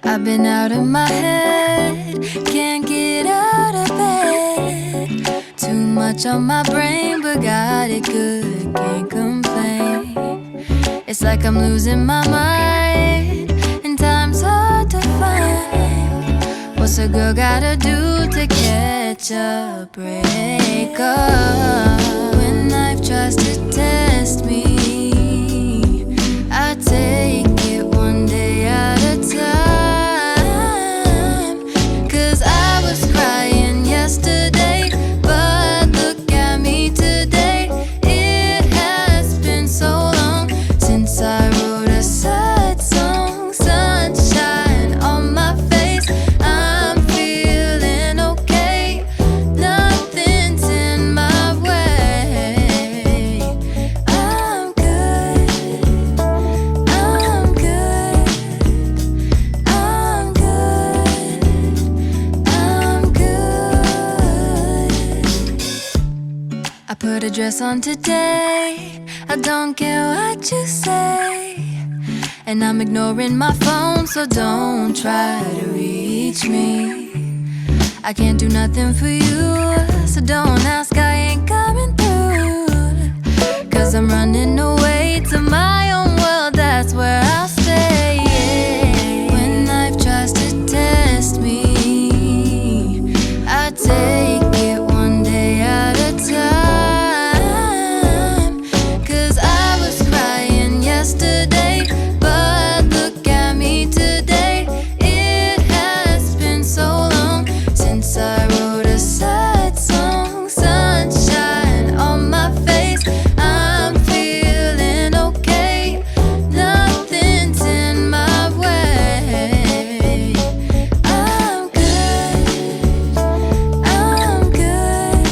I've been out of my head, can't get out of bed. Too much on my brain, but got it good, can't complain. It's like I'm losing my mind, and time's hard to find. What's a girl gotta do to catch a break up? When life tries to test me, I take it one day at a time. Crying yesterday, but look at me today. It has been so long since I wrote a sad song. Sunshine on my face, I'm feeling okay. Nothing's in my way. I'm good, I'm good, I'm good. I put a dress on today, I don't care what you say. And I'm ignoring my phone, so don't try to reach me. I can't do nothing for you, so don't ask, I ain't coming through. Cause I'm running away to my own world, that's where I'll stay. When life tries to test me, I take it one day at a time. Yesterday, but look at me today. It has been so long since I wrote a sad song. Sunshine on my face, I'm feeling okay. Nothing's in my way. I'm good, I'm good,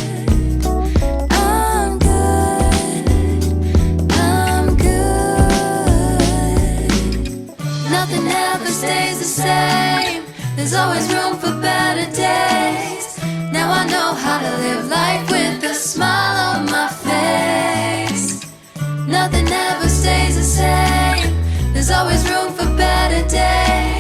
I'm good, I'm good. Nothing ever stays the same, there's always room for better days. Now I know how to live life with a smile on my face. Nothing ever stays the same, there's always room for better days.